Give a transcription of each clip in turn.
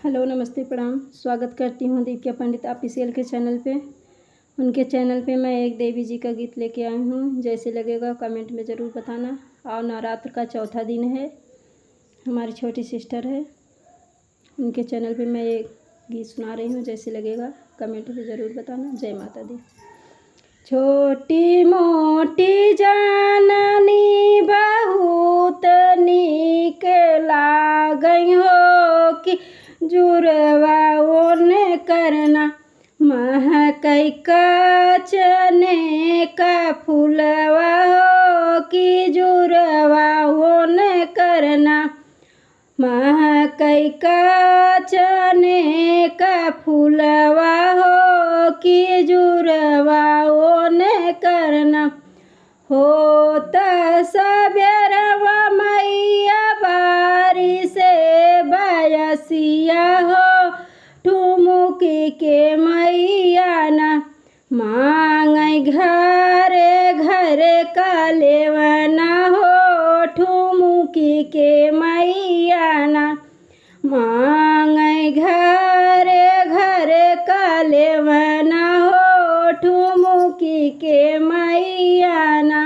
Hello, नमस्ते, प्रणाम। स्वागत करती हूँ दीपिका पंडित ऑफिशियल के चैनल पे। उनके चैनल पे मैं एक देवी जी का गीत लेके आई हूँ। जैसे लगेगा कमेंट में ज़रूर बताना। और नवरात्र का चौथा दिन है, हमारी छोटी सिस्टर है, उनके चैनल पे मैं एक गीत सुना रही हूँ। जैसे लगेगा कमेंट में ज़रूर बताना। जय माता दी। छोटी मोटी जाननी बहुत नीक लागई हो कि जुरवा ओने करना महकई का चने का फूलवा हो कि जुरवा ओने करना महकई का चने का फूलवा हो कि जुरवा ओने करना हो त सबेरवा मैया बारी से बयसिया हो ठुमुकी के मैया ना मांगई घरे घरे का लेवना हो ठुमुकी के मैया ना मांगई घरे घरे का लेवना हो ठुमुकी के मैया ना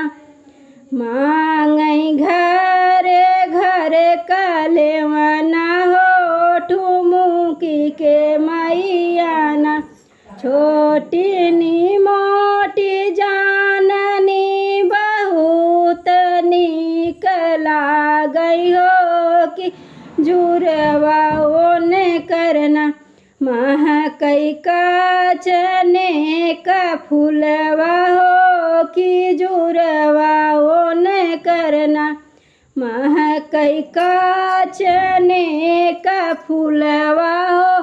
मांगई घरे घरे का लेवना हो ठुमुकी के मैया ना छोटी नी मोटी जाननी बहुत नीक लागई हो कि जुरवा ओने करना महकई का चने का फूलवा हो कि जुरवा ओने करना महकई का चने का फूलवा हो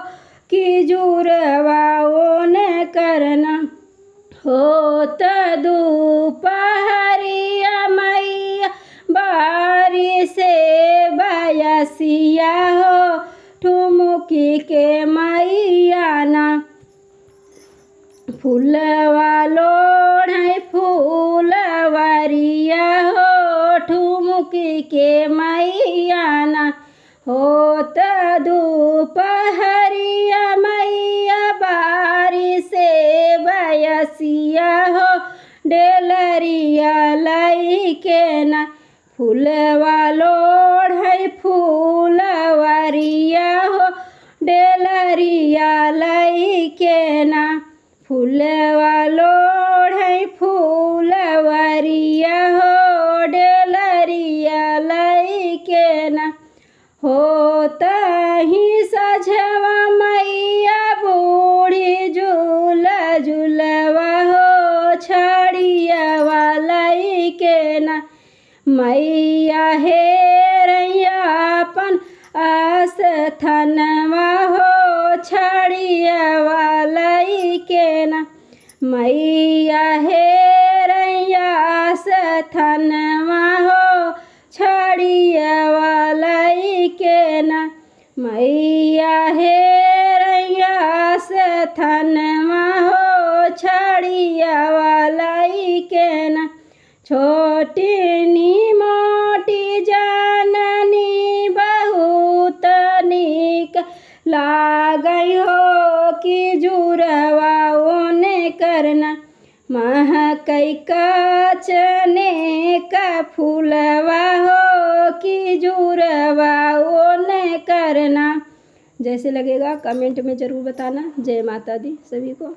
कि जुरवा ओने करना हो त दोपहरिया मैया बारी से बयसिया हो ठुमुकी के मैया ना फूलवा लोढ़ई फूलवरिया हो ठुमुकी के मैया ना हो त दोपहरिया मैया बारी से बयसिया हो डेलरिया लई के ना फूलवा लोढ़ई फूलवरिया हो डेलरिया लई के ना फूलवा लोढ़ई फूलवरिया हो डेलरिया लई के ना हो तही सझवा मैया बूढ़ी झूल झूलवा हो छड़ियावा लई के ना मैया हेरैया अपन आस्थानवा हो छड़ियावा लई के ना मैया हेरैया आस्थानवा हो छड़ियावा लई के ना मैया हेरैया आस्थानवा हो छड़ियावा लई के ना छोटी नी मोटी जाननी बहुत नीक लागई हो कि जुरवा ओने करना महकई का चने का फूलवा हो कि जुरवा ओने करना। जैसे लगेगा कमेंट में ज़रूर बताना। जय माता दी सभी को।